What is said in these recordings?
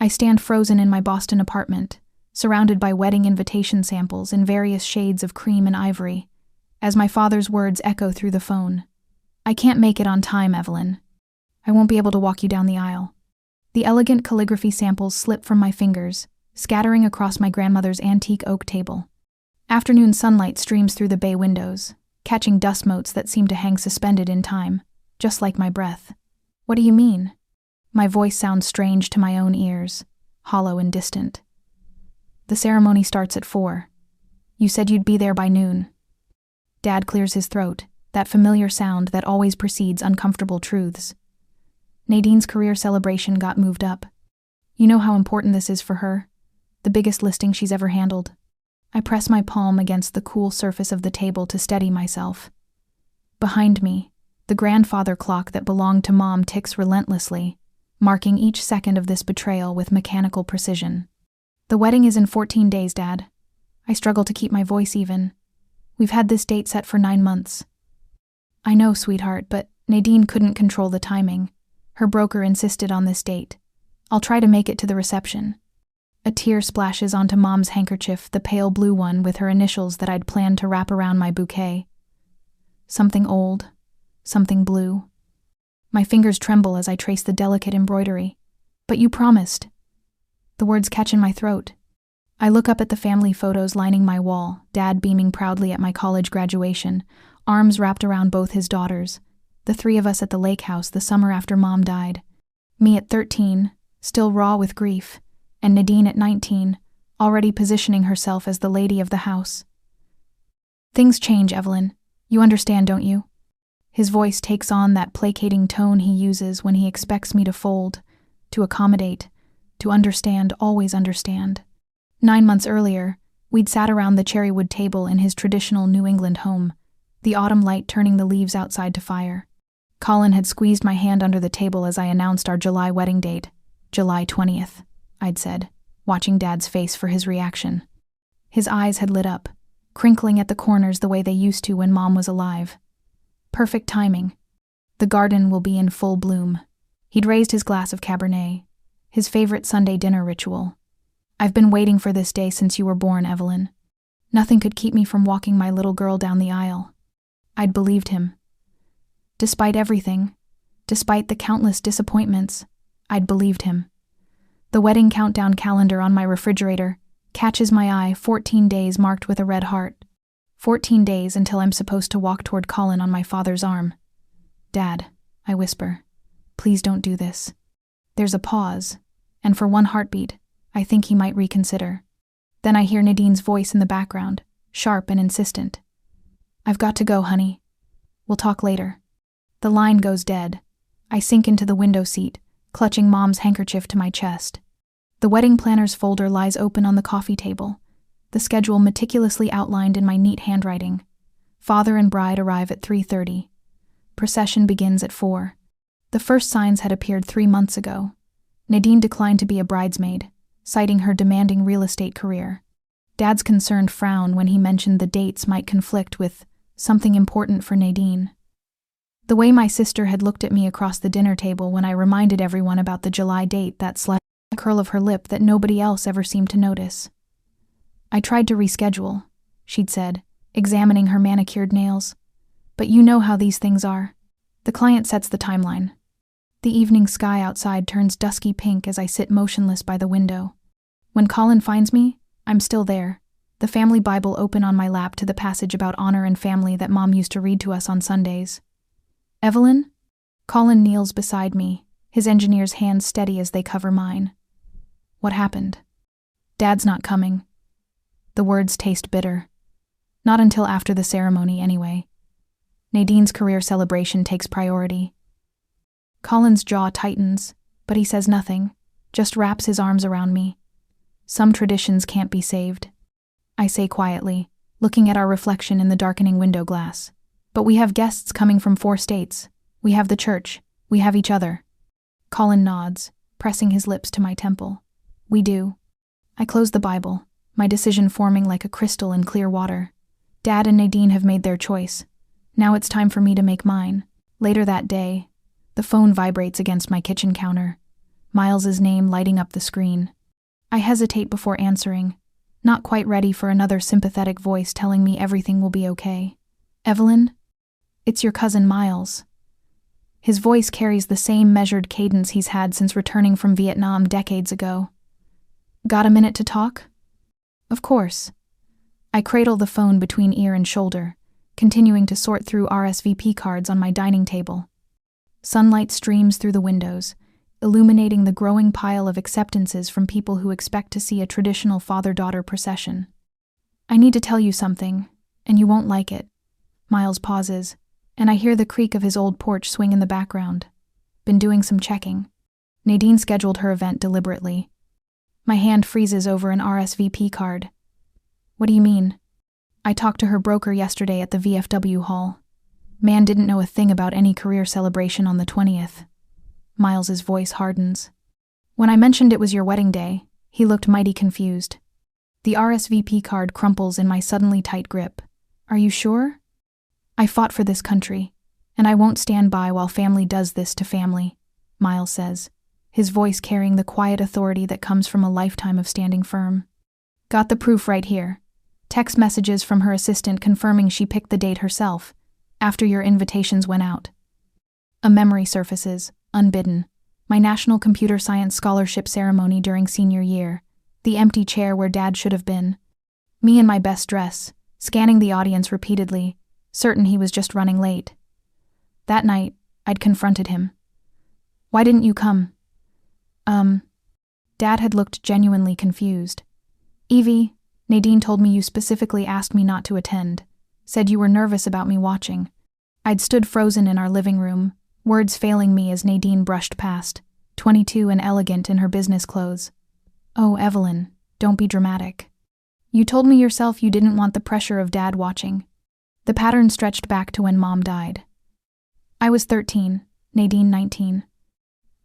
I stand frozen in my Boston apartment, surrounded by wedding invitation samples in various shades of cream and ivory, as my father's words echo through the phone. I can't make it on time, Evelyn. I won't be able to walk you down the aisle. The elegant calligraphy samples slip from my fingers, scattering across my grandmother's antique oak table. Afternoon sunlight streams through the bay windows, catching dust motes that seem to hang suspended in time, just like my breath. What do you mean? My voice sounds strange to my own ears, hollow and distant. The ceremony starts at 4. You said you'd be there by noon. Dad clears his throat, that familiar sound that always precedes uncomfortable truths. Nadine's career celebration got moved up. You know how important this is for her? The biggest listing she's ever handled. I press my palm against the cool surface of the table to steady myself. Behind me, the grandfather clock that belonged to Mom ticks relentlessly, marking each second of this betrayal with mechanical precision. The wedding is in 14 days, Dad. I struggle to keep my voice even. We've had this date set for 9 months. I know, sweetheart, but Nadine couldn't control the timing. Her broker insisted on this date. I'll try to make it to the reception. A tear splashes onto Mom's handkerchief, the pale blue one with her initials that I'd planned to wrap around my bouquet. Something old, something blue. My fingers tremble as I trace the delicate embroidery. But you promised. The words catch in my throat. I look up at the family photos lining my wall, Dad beaming proudly at my college graduation, arms wrapped around both his daughters, the 3 of us at the lake house the summer after Mom died. Me at 13, still raw with grief, and Nadine at 19, already positioning herself as the lady of the house. Things change, Evelyn. You understand, don't you? His voice takes on that placating tone he uses when he expects me to fold, to accommodate, to understand, always understand. 9 months earlier, we'd sat around the cherrywood table in his traditional New England home, the autumn light turning the leaves outside to fire. Colin had squeezed my hand under the table as I announced our July wedding date, July 20th, I'd said, watching Dad's face for his reaction. His eyes had lit up, crinkling at the corners the way they used to when Mom was alive. Perfect timing. The garden will be in full bloom. He'd raised his glass of Cabernet, his favorite Sunday dinner ritual. I've been waiting for this day since you were born, Evelyn. Nothing could keep me from walking my little girl down the aisle. I'd believed him. Despite everything, despite the countless disappointments, I'd believed him. The wedding countdown calendar on my refrigerator catches my eye, 14 days marked with a red heart. 14 days until I'm supposed to walk toward Colin on my father's arm. Dad, I whisper, please don't do this. There's a pause, and for one heartbeat, I think he might reconsider. Then I hear Nadine's voice in the background, sharp and insistent. I've got to go, honey. We'll talk later. The line goes dead. I sink into the window seat, clutching Mom's handkerchief to my chest. The wedding planner's folder lies open on the coffee table, the schedule meticulously outlined in my neat handwriting. Father and bride arrive at 3:30. Procession begins at 4. The first signs had appeared 3 months ago. Nadine declined to be a bridesmaid, citing her demanding real estate career. Dad's concerned frown when he mentioned the dates might conflict with something important for Nadine. The way my sister had looked at me across the dinner table when I reminded everyone about the July date, that slight curl of her lip that nobody else ever seemed to notice. I tried to reschedule, she'd said, examining her manicured nails. But you know how these things are. The client sets the timeline. The evening sky outside turns dusky pink as I sit motionless by the window. When Colin finds me, I'm still there, the family Bible open on my lap to the passage about honor and family that Mom used to read to us on Sundays. Evelyn? Colin kneels beside me, his engineer's hands steady as they cover mine. What happened? Dad's not coming. The words taste bitter. Not until after the ceremony, anyway. Nadine's career celebration takes priority. Colin's jaw tightens, but he says nothing, just wraps his arms around me. Some traditions can't be saved, I say quietly, looking at our reflection in the darkening window glass. But we have guests coming from 4 states. We have the church. We have each other. Colin nods, pressing his lips to my temple. We do. I close the Bible, my decision forming like a crystal in clear water. Dad and Nadine have made their choice. Now it's time for me to make mine. Later that day, the phone vibrates against my kitchen counter. Miles's name lighting up the screen. I hesitate before answering, not quite ready for another sympathetic voice telling me everything will be okay. Evelyn? It's your cousin Miles. His voice carries the same measured cadence he's had since returning from Vietnam decades ago. Got a minute to talk? Of course. I cradle the phone between ear and shoulder, continuing to sort through RSVP cards on my dining table. Sunlight streams through the windows, illuminating the growing pile of acceptances from people who expect to see a traditional father-daughter procession. I need to tell you something, and you won't like it. Miles pauses, and I hear the creak of his old porch swing in the background. Been doing some checking. Nadine scheduled her event deliberately. My hand freezes over an RSVP card. What do you mean? I talked to her broker yesterday at the VFW hall. Man didn't know a thing about any career celebration on the 20th. Miles's voice hardens. When I mentioned it was your wedding day, he looked mighty confused. The RSVP card crumples in my suddenly tight grip. Are you sure? I fought for this country, and I won't stand by while family does this to family, Miles says, his voice carrying the quiet authority that comes from a lifetime of standing firm. Got the proof right here. Text messages from her assistant confirming she picked the date herself, after your invitations went out. A memory surfaces, unbidden. My National Computer Science Scholarship ceremony during senior year, the empty chair where Dad should have been. Me in my best dress, scanning the audience repeatedly, certain he was just running late. That night, I'd confronted him. Why didn't you come? Dad had looked genuinely confused. Evie, Nadine told me you specifically asked me not to attend, said you were nervous about me watching. I'd stood frozen in our living room, words failing me as Nadine brushed past, 22 and elegant in her business clothes. Oh, Evelyn, don't be dramatic. You told me yourself you didn't want the pressure of Dad watching. The pattern stretched back to when Mom died. I was 13, Nadine 19.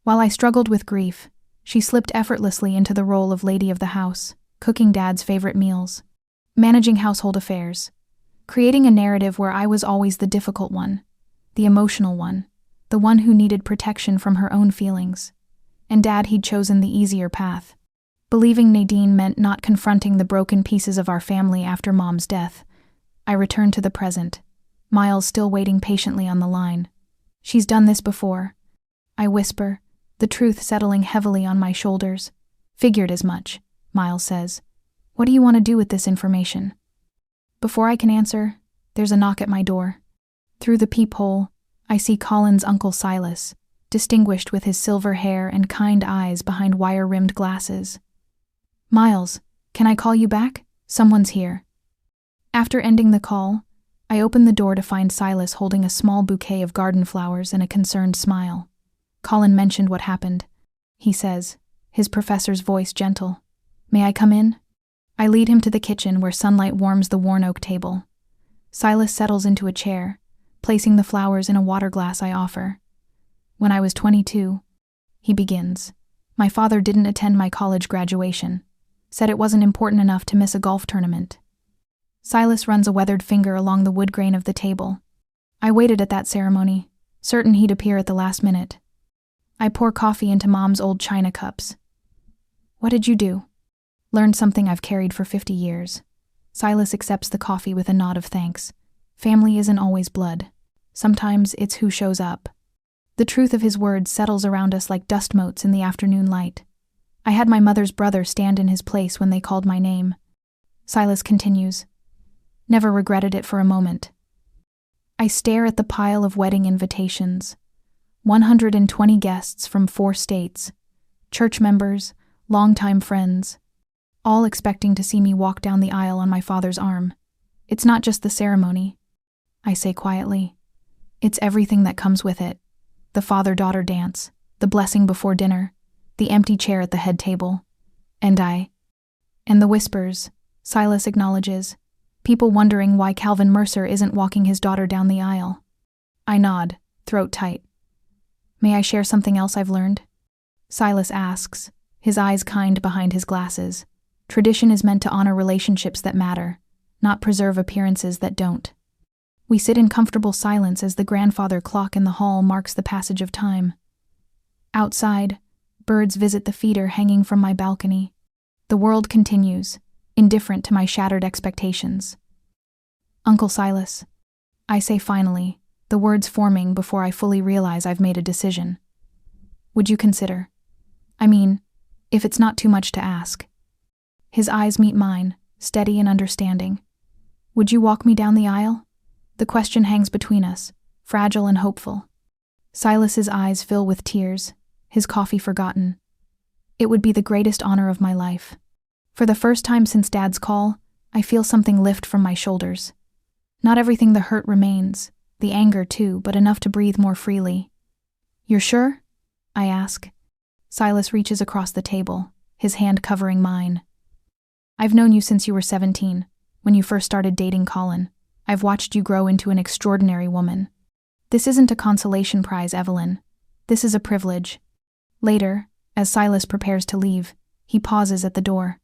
While I struggled with grief, she slipped effortlessly into the role of lady of the house, cooking Dad's favorite meals, managing household affairs, creating a narrative where I was always the difficult one, the emotional one, the one who needed protection from her own feelings. And Dad, he'd chosen the easier path. Believing Nadine meant not confronting the broken pieces of our family after Mom's death, I returned to the present, Miles still waiting patiently on the line. She's done this before. I whisper, the truth settling heavily on my shoulders. Figured as much, Miles says. What do you want to do with this information? Before I can answer, there's a knock at my door. Through the peephole, I see Colin's Uncle Silas, distinguished with his silver hair and kind eyes behind wire-rimmed glasses. Miles, can I call you back? Someone's here. After ending the call, I open the door to find Silas holding a small bouquet of garden flowers and a concerned smile. Colin mentioned what happened, he says, his professor's voice gentle. May I come in? I lead him to the kitchen where sunlight warms the worn oak table. Silas settles into a chair, placing the flowers in a water glass I offer. When I was 22, he begins. My father didn't attend my college graduation, said it wasn't important enough to miss a golf tournament. Silas runs a weathered finger along the wood grain of the table. I waited at that ceremony, certain he'd appear at the last minute. I pour coffee into Mom's old china cups. What did you do? Learned something I've carried for 50 years. Silas accepts the coffee with a nod of thanks. Family isn't always blood. Sometimes it's who shows up. The truth of his words settles around us like dust motes in the afternoon light. I had my mother's brother stand in his place when they called my name. Silas continues. Never regretted it for a moment. I stare at the pile of wedding invitations. 120 guests from 4 states, church members, longtime friends, all expecting to see me walk down the aisle on my father's arm. It's not just the ceremony, I say quietly. It's everything that comes with it. The father-daughter dance, the blessing before dinner, the empty chair at the head table, and the whispers, Silas acknowledges, people wondering why Calvin Mercer isn't walking his daughter down the aisle. I nod, throat tight. May I share something else I've learned? Silas asks, his eyes kind behind his glasses. Tradition is meant to honor relationships that matter, not preserve appearances that don't. We sit in comfortable silence as the grandfather clock in the hall marks the passage of time. Outside, Birds visit the feeder hanging from my balcony. The world continues, indifferent to my shattered expectations. Uncle Silas, I say finally, the words forming before I fully realize I've made a decision. Would you consider? I mean, if it's not too much to ask. His eyes meet mine, steady and understanding. Would you walk me down the aisle? The question hangs between us, fragile and hopeful. Silas's eyes fill with tears, his coffee forgotten. It would be the greatest honor of my life. For the first time since Dad's call, I feel something lift from my shoulders. Not everything the hurt remains, the anger too, but enough to breathe more freely. You're sure? I ask. Silas reaches across the table, his hand covering mine. I've known you since you were 17, when you first started dating Colin. I've watched you grow into an extraordinary woman. This isn't a consolation prize, Evelyn. This is a privilege. Later, as Silas prepares to leave, he pauses at the door.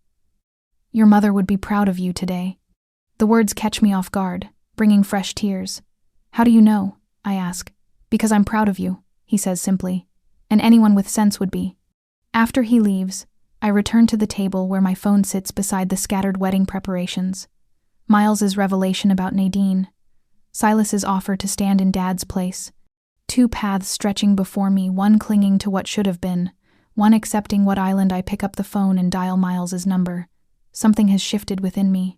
Your mother would be proud of you today. The words catch me off guard, bringing fresh tears. How do you know? I ask. Because I'm proud of you, he says simply. And anyone with sense would be. After he leaves, I return to the table where my phone sits beside the scattered wedding preparations. Miles's revelation about Nadine. Silas's offer to stand in Dad's place. Two paths stretching before me, one clinging to what should have been, one accepting what island I pick up the phone and dial Miles's number. Something has shifted within me.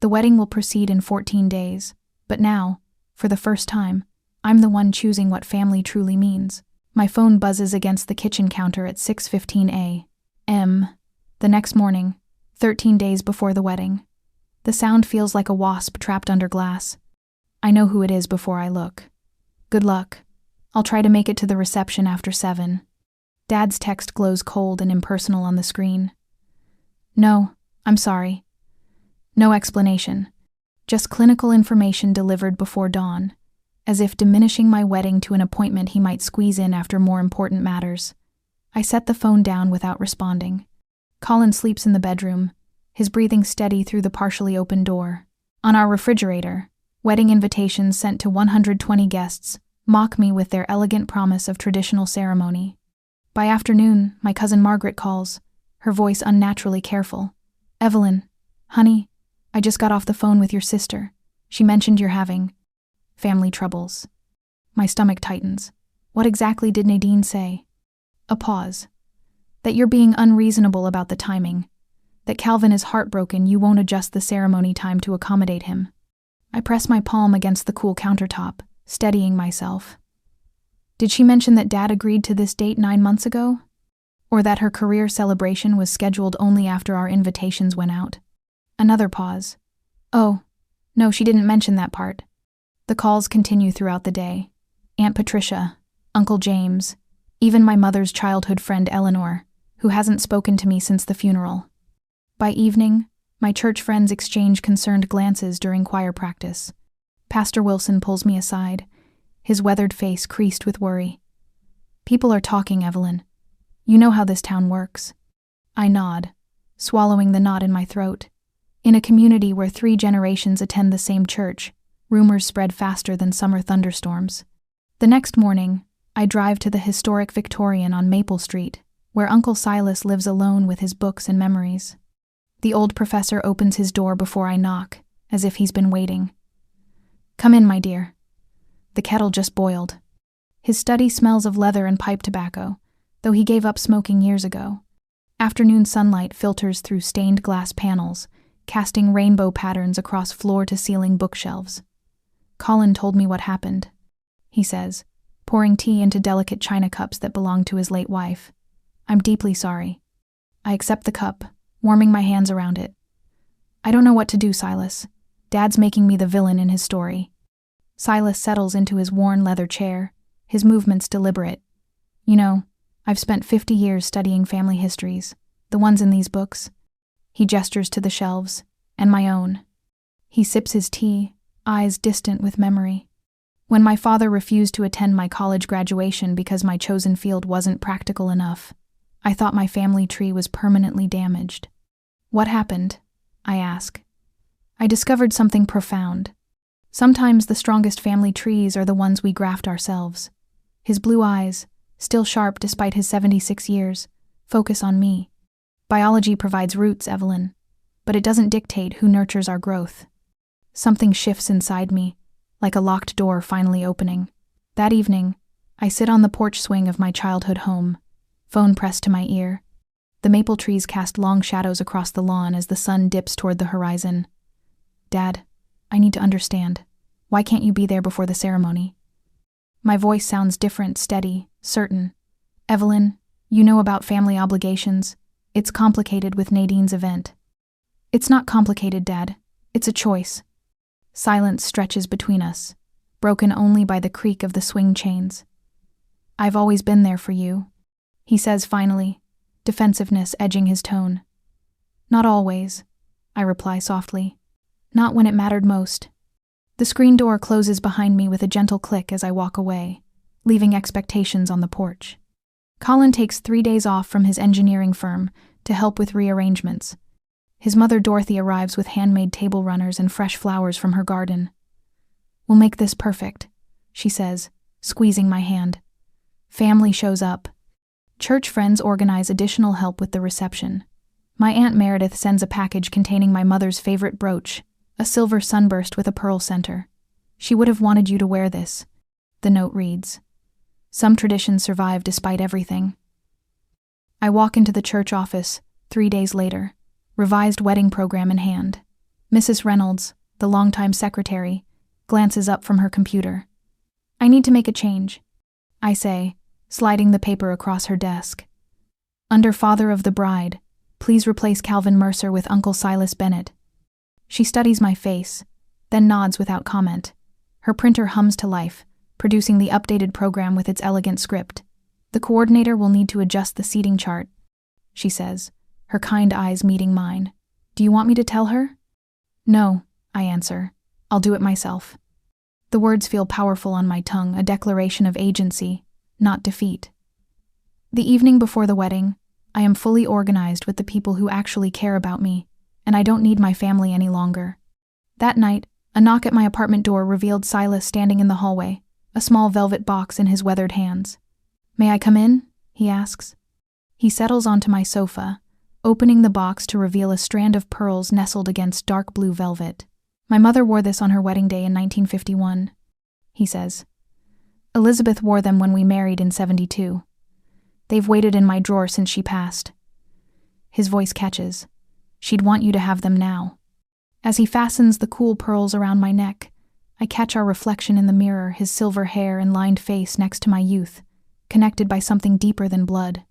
The wedding will proceed in 14 days, but now, for the first time, I'm the one choosing what family truly means. My phone buzzes against the kitchen counter at 6:15 a.m. The next morning, 13 days before the wedding. The sound feels like a wasp trapped under glass. I know who it is before I look. Good luck. I'll try to make it to the reception after 7. Dad's text glows cold and impersonal on the screen. No, I'm sorry. No explanation. Just clinical information delivered before dawn, as if diminishing my wedding to an appointment he might squeeze in after more important matters. I set the phone down without responding. Colin sleeps in the bedroom, his breathing steady through the partially open door. On our refrigerator, wedding invitations sent to 120 guests mock me with their elegant promise of traditional ceremony. By afternoon, my cousin Margaret calls, her voice unnaturally careful. Evelyn, honey, I just got off the phone with your sister. She mentioned you're having family troubles. My stomach tightens. What exactly did Nadine say? A pause. That you're being unreasonable about the timing. That Calvin is heartbroken you won't adjust the ceremony time to accommodate him. I press my palm against the cool countertop, steadying myself. Did she mention that Dad agreed to this date 9 months ago? Or that her career celebration was scheduled only after our invitations went out? Another pause. Oh, no, she didn't mention that part. The calls continue throughout the day. Aunt Patricia, Uncle James, even my mother's childhood friend Eleanor, who hasn't spoken to me since the funeral. By evening, my church friends exchange concerned glances during choir practice. Pastor Wilson pulls me aside, his weathered face creased with worry. People are talking, Evelyn. You know how this town works. I nod, swallowing the knot in my throat. In a community where 3 generations attend the same church, rumors spread faster than summer thunderstorms. The next morning, I drive to the historic Victorian on Maple Street, where Uncle Silas lives alone with his books and memories. The old professor opens his door before I knock, as if he's been waiting. Come in, my dear. The kettle just boiled. His study smells of leather and pipe tobacco, though he gave up smoking years ago. Afternoon sunlight filters through stained glass panels, casting rainbow patterns across floor-to-ceiling bookshelves. Colin told me what happened, he says, pouring tea into delicate china cups that belonged to his late wife. I'm deeply sorry. I accept the cup, warming my hands around it. I don't know what to do, Silas. Dad's making me the villain in his story. Silas settles into his worn leather chair, his movements deliberate. You know, I've spent 50 years studying family histories, the ones in these books. He gestures to the shelves, and my own. He sips his tea, eyes distant with memory. When my father refused to attend my college graduation because my chosen field wasn't practical enough, I thought my family tree was permanently damaged. What happened? I ask. I discovered something profound. Sometimes the strongest family trees are the ones we graft ourselves. His blue eyes, still sharp despite his 76 years. Focus on me. Biology provides roots, Evelyn, but it doesn't dictate who nurtures our growth. Something shifts inside me, like a locked door finally opening. That evening, I sit on the porch swing of my childhood home, phone pressed to my ear. The maple trees cast long shadows across the lawn as the sun dips toward the horizon. Dad, I need to understand. Why can't you be there before the ceremony? My voice sounds different, steady, certain. Evelyn, you know about family obligations. It's complicated with Nadine's event. It's not complicated, Dad. It's a choice. Silence stretches between us, broken only by the creak of the swing chains. I've always been there for you, he says finally, defensiveness edging his tone. Not always, I reply softly. Not when it mattered most. The screen door closes behind me with a gentle click as I walk away, leaving expectations on the porch. Colin takes 3 days off from his engineering firm to help with rearrangements. His mother Dorothy arrives with handmade table runners and fresh flowers from her garden. We'll make this perfect, she says, squeezing my hand. Family shows up. Church friends organize additional help with the reception. My Aunt Meredith sends a package containing my mother's favorite brooch, a silver sunburst with a pearl center. She would have wanted you to wear this, the note reads. Some traditions survive despite everything. I walk into the church office 3 days later, revised wedding program in hand. Mrs. Reynolds, the longtime secretary, glances up from her computer. I need to make a change, I say, sliding the paper across her desk. Under father of the bride, please replace Calvin Mercer with Uncle Silas Bennett. She studies my face, then nods without comment. Her printer hums to life, producing the updated program with its elegant script. The coordinator will need to adjust the seating chart, she says, her kind eyes meeting mine. Do you want me to tell her? No, I answer. I'll do it myself. The words feel powerful on my tongue, a declaration of agency, not defeat. The evening before the wedding, I am fully organized with the people who actually care about me, and I don't need my family any longer. That night, a knock at my apartment door revealed Silas standing in the hallway, a small velvet box in his weathered hands. May I come in? He asks. He settles onto my sofa, opening the box to reveal a strand of pearls nestled against dark blue velvet. My mother wore this on her wedding day in 1951, he says. Elizabeth wore them when we married in 72. They've waited in my drawer since she passed. His voice catches. She'd want you to have them now. As he fastens the cool pearls around my neck, I catch our reflection in the mirror, his silver hair and lined face next to my youth, connected by something deeper than blood.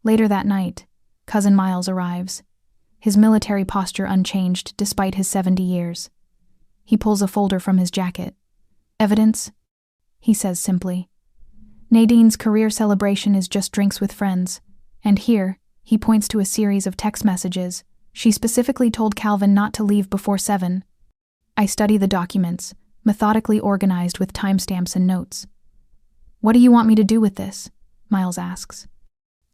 Later that night, Cousin Miles arrives, his military posture unchanged despite his 70 years. He pulls a folder from his jacket. Evidence? He says simply. Nadine's career celebration is just drinks with friends, and here, he points to a series of text messages. She specifically told Calvin not to leave before 7. I study the documents, methodically organized with timestamps and notes. What do you want me to do with this? Miles asks.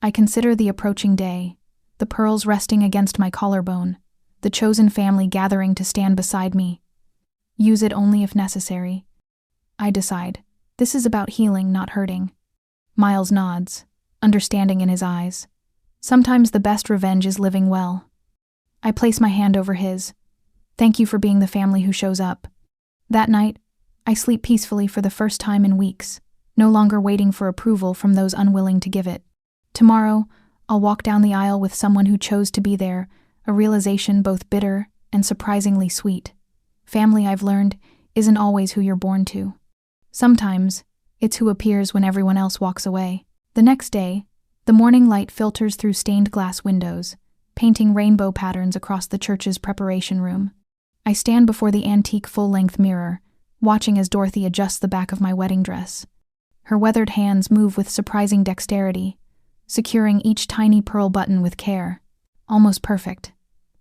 I consider the approaching day, the pearls resting against my collarbone, the chosen family gathering to stand beside me. Use it only if necessary. I decide. This is about healing, not hurting. Miles nods, understanding in his eyes. Sometimes the best revenge is living well. I place my hand over his. Thank you for being the family who shows up. That night, I sleep peacefully for the first time in weeks, no longer waiting for approval from those unwilling to give it. Tomorrow, I'll walk down the aisle with someone who chose to be there, a realization both bitter and surprisingly sweet. Family, I've learned, isn't always who you're born to. Sometimes, it's who appears when everyone else walks away. The next day, the morning light filters through stained glass windows, painting rainbow patterns across the church's preparation room. I stand before the antique full-length mirror, watching as Dorothy adjusts the back of my wedding dress. Her weathered hands move with surprising dexterity, securing each tiny pearl button with care. Almost perfect,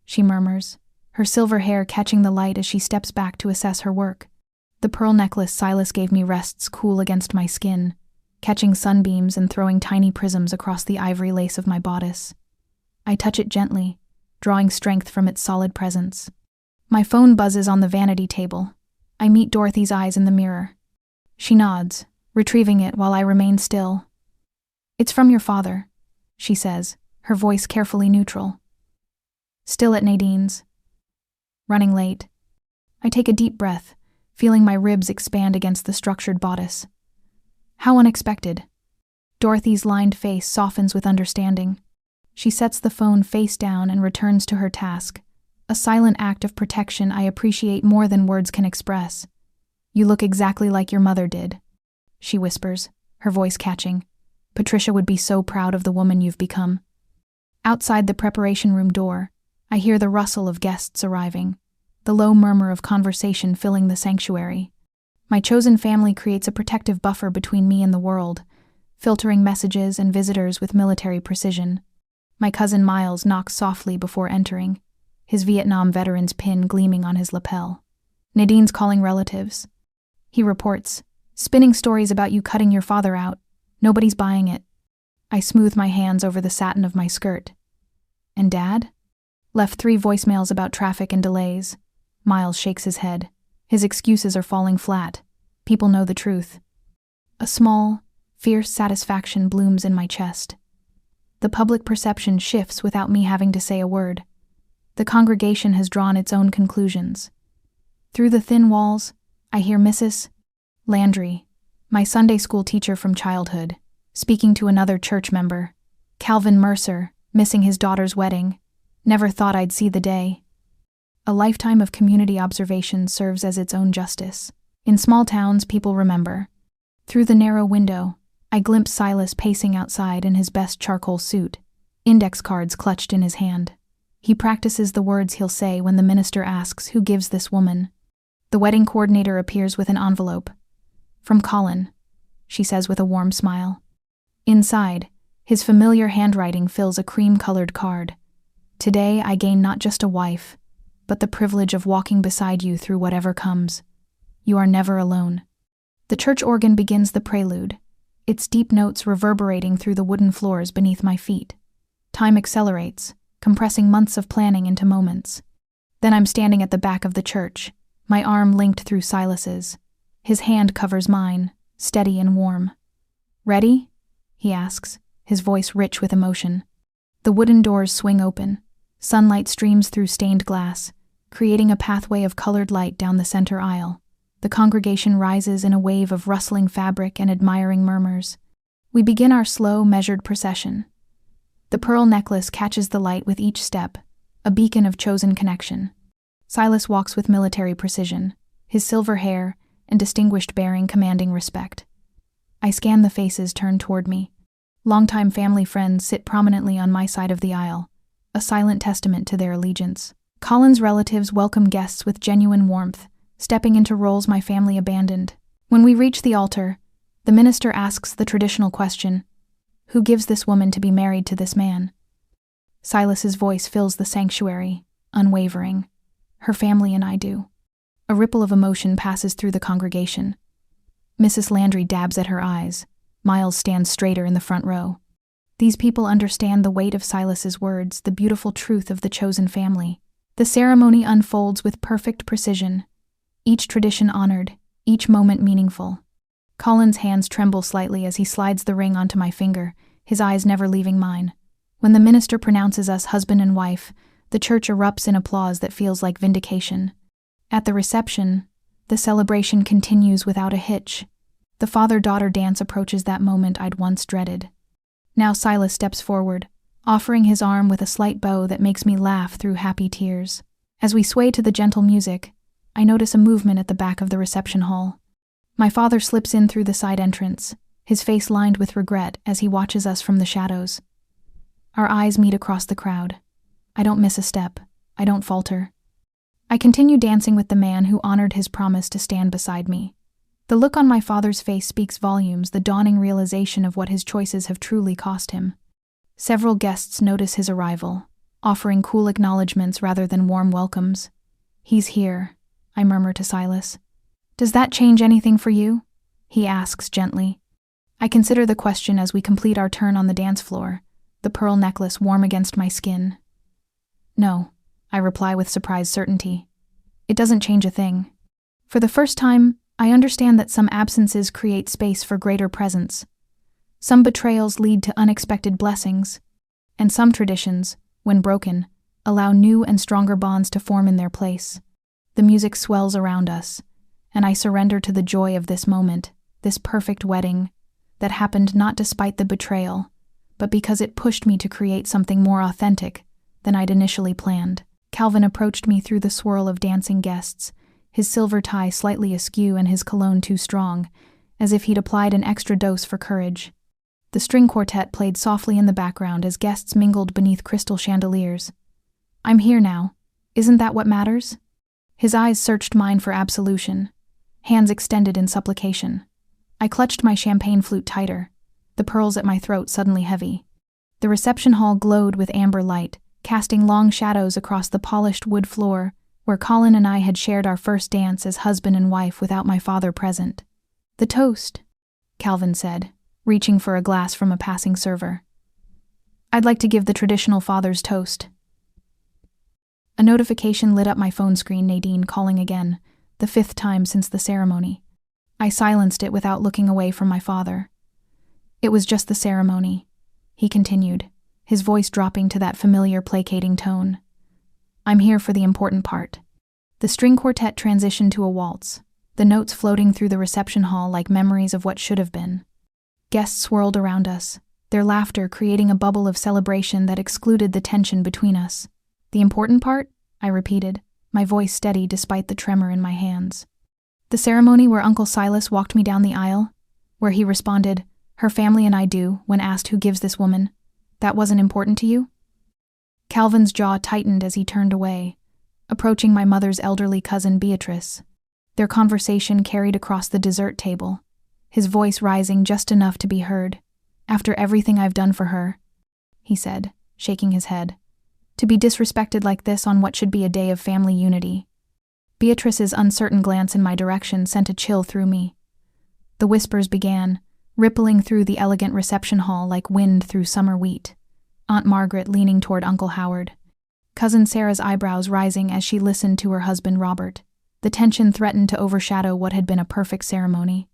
she murmurs, her silver hair catching the light as she steps back to assess her work. The pearl necklace Silas gave me rests cool against my skin, catching sunbeams and throwing tiny prisms across the ivory lace of my bodice. I touch it gently, drawing strength from its solid presence. My phone buzzes on the vanity table. I meet Dorothy's eyes in the mirror. She nods, retrieving it while I remain still. "It's from your father," she says, her voice carefully neutral. Still at Nadine's. Running late. I take a deep breath, feeling my ribs expand against the structured bodice. How unexpected. Dorothy's lined face softens with understanding. She sets the phone face down and returns to her task, a silent act of protection I appreciate more than words can express. "You look exactly like your mother did," she whispers, her voice catching. "Patricia would be so proud of the woman you've become." Outside the preparation room door, I hear the rustle of guests arriving, the low murmur of conversation filling the sanctuary. My chosen family creates a protective buffer between me and the world, filtering messages and visitors with military precision. My cousin Miles knocks softly before entering, his Vietnam veteran's pin gleaming on his lapel. Nadine's calling relatives. He reports, "Spinning stories about you cutting your father out. Nobody's buying it." I smooth my hands over the satin of my skirt. "And Dad?" "Left 3 voicemails about traffic and delays." Miles shakes his head. His excuses are falling flat. People know the truth. A small, fierce satisfaction blooms in my chest. The public perception shifts without me having to say a word. The congregation has drawn its own conclusions. Through the thin walls, I hear Mrs. Landry, my Sunday school teacher from childhood, speaking to another church member. Calvin Mercer, missing his daughter's wedding. Never thought I'd see the day. A lifetime of community observation serves as its own justice. In small towns, people remember. Through the narrow window, I glimpse Silas pacing outside in his best charcoal suit, index cards clutched in his hand. He practices the words he'll say when the minister asks who gives this woman. The wedding coordinator appears with an envelope. "From Colin," she says with a warm smile. Inside, his familiar handwriting fills a cream-colored card. "Today I gain not just a wife, but the privilege of walking beside you through whatever comes. You are never alone." The church organ begins the prelude, its deep notes reverberating through the wooden floors beneath my feet. Time accelerates, compressing months of planning into moments. Then I'm standing at the back of the church, my arm linked through Silas's. His hand covers mine, steady and warm. "Ready?" he asks, his voice rich with emotion. The wooden doors swing open. Sunlight streams through stained glass, creating a pathway of colored light down the center aisle. The congregation rises in a wave of rustling fabric and admiring murmurs. We begin our slow, measured procession. The pearl necklace catches the light with each step, a beacon of chosen connection. Silas walks with military precision, his silver hair and distinguished bearing commanding respect. I scan the faces turned toward me. Longtime family friends sit prominently on my side of the aisle, a silent testament to their allegiance. Colin's relatives welcome guests with genuine warmth, stepping into roles my family abandoned. When we reach the altar, the minister asks the traditional question, "Who gives this woman to be married to this man?" Silas's voice fills the sanctuary, unwavering. "Her family and I do." A ripple of emotion passes through the congregation. Mrs. Landry dabs at her eyes. Miles stands straighter in the front row. These people understand the weight of Silas's words, the beautiful truth of the chosen family. The ceremony unfolds with perfect precision, each tradition honored, each moment meaningful. Colin's hands tremble slightly as he slides the ring onto my finger, his eyes never leaving mine. When the minister pronounces us husband and wife, the church erupts in applause that feels like vindication. At the reception, the celebration continues without a hitch. The father-daughter dance approaches that moment I'd once dreaded. Now Silas steps forward, offering his arm with a slight bow that makes me laugh through happy tears. As we sway to the gentle music, I notice a movement at the back of the reception hall. My father slips in through the side entrance, his face lined with regret as he watches us from the shadows. Our eyes meet across the crowd. I don't miss a step. I don't falter. I continue dancing with the man who honored his promise to stand beside me. The look on my father's face speaks volumes, the dawning realization of what his choices have truly cost him. Several guests notice his arrival, offering cool acknowledgments rather than warm welcomes. "He's here," I murmur to Silas. "Does that change anything for you?" he asks gently. I consider the question as we complete our turn on the dance floor, the pearl necklace warm against my skin. "No," I reply with surprised certainty. "It doesn't change a thing. For the first time, I understand that some absences create space for greater presence." Some betrayals lead to unexpected blessings, and some traditions, when broken, allow new and stronger bonds to form in their place. The music swells around us, and I surrender to the joy of this moment, this perfect wedding, that happened not despite the betrayal, but because it pushed me to create something more authentic than I'd initially planned. Calvin approached me through the swirl of dancing guests, his silver tie slightly askew and his cologne too strong, as if he'd applied an extra dose for courage. The string quartet played softly in the background as guests mingled beneath crystal chandeliers. "I'm here now. Isn't that what matters?" His eyes searched mine for absolution, hands extended in supplication. I clutched my champagne flute tighter, the pearls at my throat suddenly heavy. The reception hall glowed with amber light, casting long shadows across the polished wood floor where Colin and I had shared our first dance as husband and wife without my father present. "The toast," Calvin said, reaching for a glass from a passing server. "I'd like to give the traditional father's toast." A notification lit up my phone screen, Nadine calling again, the 5th time since the ceremony. I silenced it without looking away from my father. "It was just the ceremony," he continued, his voice dropping to that familiar placating tone. "I'm here for the important part." The string quartet transitioned to a waltz, the notes floating through the reception hall like memories of what should have been. Guests swirled around us, their laughter creating a bubble of celebration that excluded the tension between us. "The important part?" I repeated, my voice steady despite the tremor in my hands. "The ceremony where Uncle Silas walked me down the aisle, where he responded, 'Her family and I do,' when asked who gives this woman. That wasn't important to you?" Calvin's jaw tightened as he turned away, approaching my mother's elderly cousin Beatrice. Their conversation carried across the dessert table, his voice rising just enough to be heard. "After everything I've done for her," he said, shaking his head, "to be disrespected like this on what should be a day of family unity." Beatrice's uncertain glance in my direction sent a chill through me. The whispers began, rippling through the elegant reception hall like wind through summer wheat. Aunt Margaret leaning toward Uncle Howard, Cousin Sarah's eyebrows rising as she listened to her husband Robert. The tension threatened to overshadow what had been a perfect ceremony.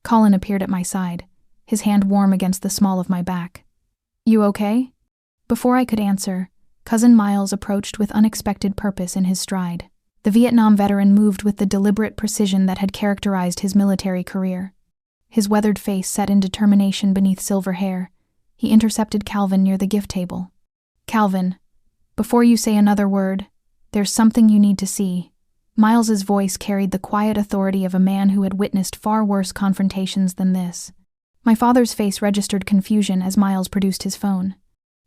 Colin appeared at my side, his hand warm against the small of my back. "You okay?" Before I could answer, Cousin Miles approached with unexpected purpose in his stride. The Vietnam veteran moved with the deliberate precision that had characterized his military career. His weathered face set in determination beneath silver hair. He intercepted Calvin near the gift table. "Calvin, before you say another word, there's something you need to see." Miles's voice carried the quiet authority of a man who had witnessed far worse confrontations than this. My father's face registered confusion as Miles produced his phone.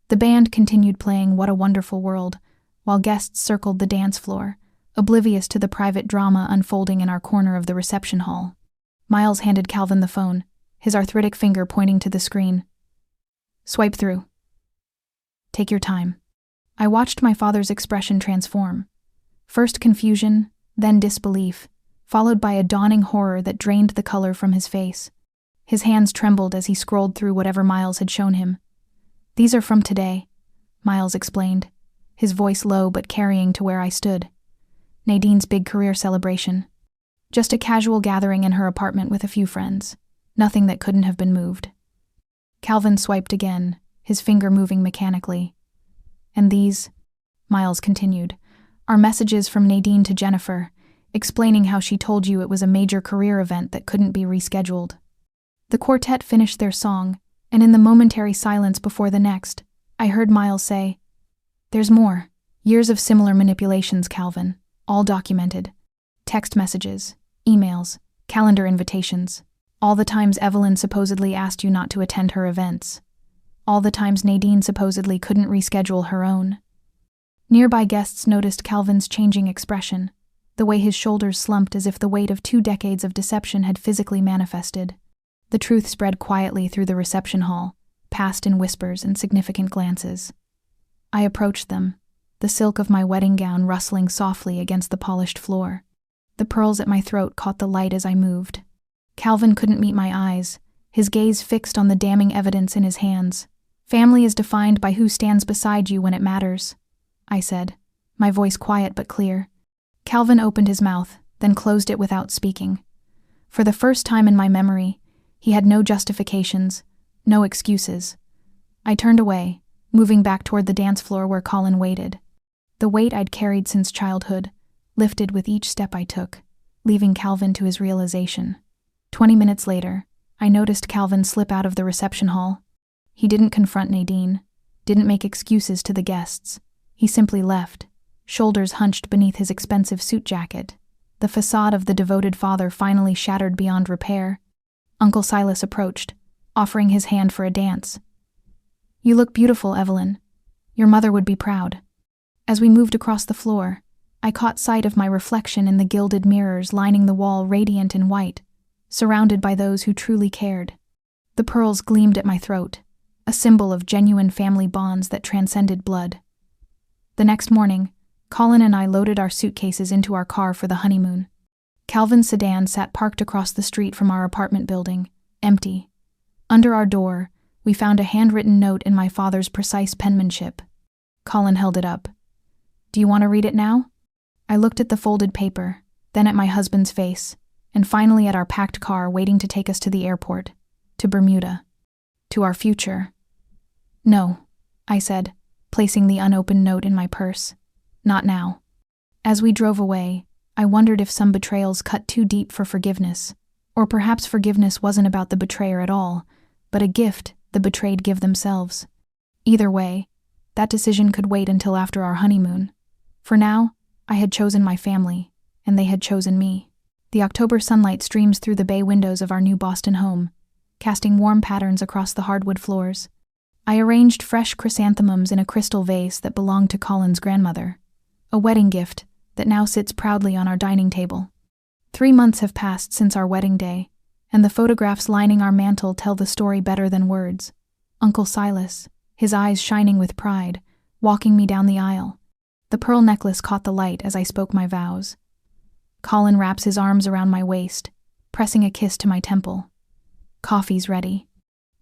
The band continued playing "What a Wonderful World," while guests circled the dance floor, oblivious to the private drama unfolding in our corner of the reception hall. Miles handed Calvin the phone, his arthritic finger pointing to the screen. "Swipe through. Take your time." I watched my father's expression transform. First confusion, then disbelief, followed by a dawning horror that drained the color from his face. His hands trembled as he scrolled through whatever Miles had shown him. "These are from today," Miles explained, his voice low but carrying to where I stood. "Nadine's big career celebration. Just a casual gathering in her apartment with a few friends. Nothing that couldn't have been moved." Calvin swiped again, his finger moving mechanically. "And these," Miles continued, "are messages from Nadine to Jennifer, explaining how she told you it was a major career event that couldn't be rescheduled." The quartet finished their song, and in the momentary silence before the next, I heard Miles say, "There's more. Years of similar manipulations, Calvin, all documented. Text messages, emails, calendar invitations. All the times Evelyn supposedly asked you not to attend her events. All the times Nadine supposedly couldn't reschedule her own." Nearby guests noticed Calvin's changing expression, the way his shoulders slumped as if the weight of 2 decades of deception had physically manifested. The truth spread quietly through the reception hall, passed in whispers and significant glances. I approached them, the silk of my wedding gown rustling softly against the polished floor. The pearls at my throat caught the light as I moved. Calvin couldn't meet my eyes, his gaze fixed on the damning evidence in his hands. "Family is defined by who stands beside you when it matters," I said, my voice quiet but clear. Calvin opened his mouth, then closed it without speaking. For the first time in my memory, he had no justifications, No excuses. I turned away, moving back toward the dance floor where Colin waited. The weight I'd carried since childhood lifted with each step I took, leaving Calvin to his realization. 20 minutes later, I noticed Calvin slip out of the reception hall. He didn't confront Nadine, didn't make excuses to the guests. He simply left, shoulders hunched beneath his expensive suit jacket. The facade of the devoted father finally shattered beyond repair. Uncle Silas approached, offering his hand for a dance. "You look beautiful, Evelyn. Your mother would be proud." As we moved across the floor, I caught sight of my reflection in the gilded mirrors lining the wall, radiant in white, surrounded by those who truly cared. The pearls gleamed at my throat, a symbol of genuine family bonds that transcended blood. The next morning, Colin and I loaded our suitcases into our car for the honeymoon. Calvin's sedan sat parked across the street from our apartment building, empty. Under our door, we found a handwritten note in my father's precise penmanship. Colin held it up. "Do you want to read it now?" I looked at the folded paper, then at my husband's face, and finally at our packed car waiting to take us to the airport, to Bermuda, to our future. "No," I said, placing the unopened note in my purse. "Not now." As we drove away, I wondered if some betrayals cut too deep for forgiveness, or perhaps forgiveness wasn't about the betrayer at all, but a gift the betrayed give themselves. Either way, that decision could wait until after our honeymoon. For now, I had chosen my family, and they had chosen me. The October sunlight streams through the bay windows of our new Boston home, casting warm patterns across the hardwood floors. I arranged fresh chrysanthemums in a crystal vase that belonged to Colin's grandmother, a wedding gift that now sits proudly on our dining table. 3 months have passed since our wedding day, and the photographs lining our mantel tell the story better than words. Uncle Silas, his eyes shining with pride, walking me down the aisle. The pearl necklace caught the light as I spoke my vows. Colin wraps his arms around my waist, pressing a kiss to my temple. Coffee's ready.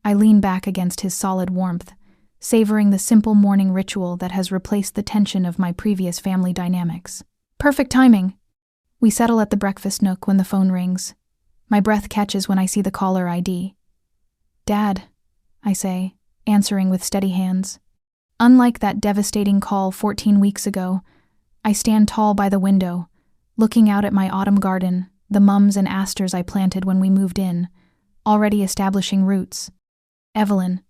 I lean back against his solid warmth, savoring the simple morning ritual that has replaced the tension of my previous family dynamics. Perfect timing. We settle at the breakfast nook when the phone rings. My breath catches when I see the caller ID. "Dad," I say, answering with steady hands. Unlike that devastating call 14 weeks ago, I stand tall by the window, looking out at my autumn garden, the mums and asters I planted when we moved in, already establishing roots. "Evelyn."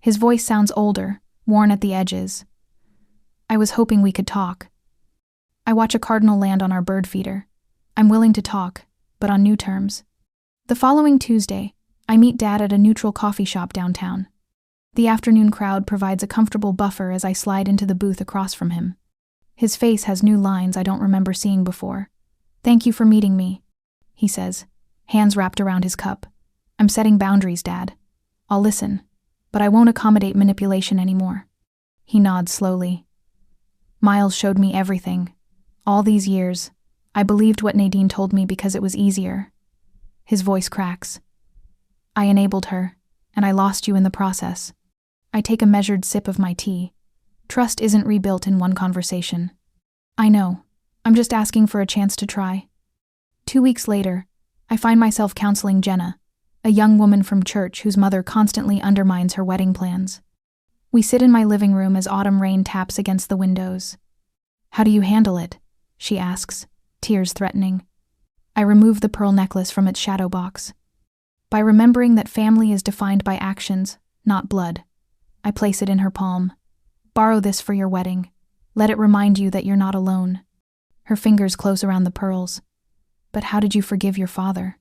His voice sounds older, worn at the edges. "I was hoping we could talk." I watch a cardinal land on our bird feeder. I'm willing to talk, but on new terms. The following Tuesday, I meet Dad at a neutral coffee shop downtown. The afternoon crowd provides a comfortable buffer as I slide into the booth across from him. His face has new lines I don't remember seeing before. "Thank you for meeting me," he says, hands wrapped around his cup. "I'm setting boundaries, Dad. I'll listen, but I won't accommodate manipulation anymore." He nods slowly. "Miles showed me everything. All these years, I believed what Nadine told me because it was easier." His voice cracks. "I enabled her, and I lost you in the process." I take a measured sip of my tea. Trust isn't rebuilt in one conversation. "I know. I'm just asking for a chance to try." 2 weeks later, I find myself counseling Jenna, a young woman from church whose mother constantly undermines her wedding plans. We sit in my living room as autumn rain taps against the windows. "How do you handle it?" she asks, tears threatening. I remove the pearl necklace from its shadow box. By remembering that family is defined by actions, not blood. I place it in her palm. "Borrow this for your wedding. Let it remind you that you're not alone." Her fingers close around the pearls. "But how did you forgive your father?"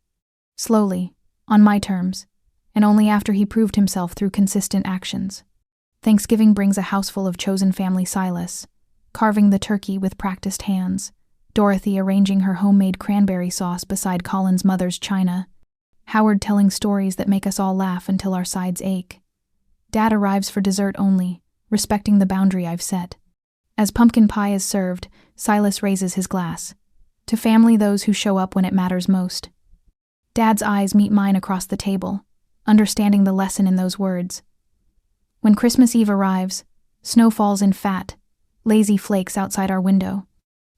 "Slowly, on my terms, and only after he proved himself through consistent actions." Thanksgiving brings a houseful of chosen family. Silas, carving the turkey with practiced hands, Dorothy arranging her homemade cranberry sauce beside Colin's mother's china, Howard telling stories that make us all laugh until our sides ache. Dad arrives for dessert only, respecting the boundary I've set. As pumpkin pie is served, Silas raises his glass. "To family, those who show up when it matters most." Dad's eyes meet mine across the table, understanding the lesson in those words. When Christmas Eve arrives, snow falls in fat, lazy flakes outside our window.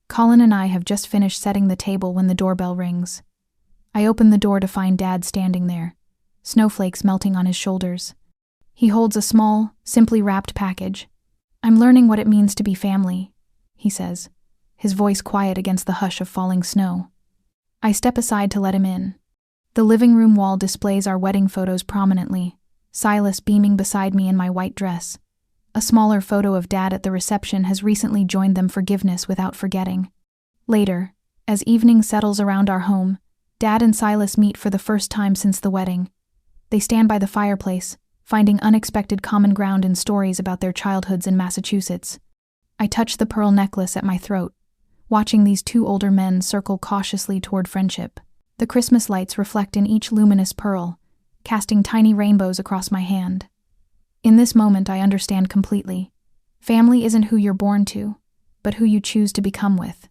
Colin and I have just finished setting the table when the doorbell rings. I open the door to find Dad standing there, snowflakes melting on his shoulders. He holds a small, simply wrapped package. "I'm learning what it means to be family," he says, his voice quiet against the hush of falling snow. I step aside to let him in. The living room wall displays our wedding photos prominently, Silas beaming beside me in my white dress. A smaller photo of Dad at the reception has recently joined them. Forgiveness without forgetting. Later, as evening settles around our home, Dad and Silas meet for the first time since the wedding. They stand by the fireplace, finding unexpected common ground in stories about their childhoods in Massachusetts. I touch the pearl necklace at my throat, watching these two older men circle cautiously toward friendship. The Christmas lights reflect in each luminous pearl, casting tiny rainbows across my hand. In this moment, I understand completely. Family isn't who you're born to, but who you choose to become with.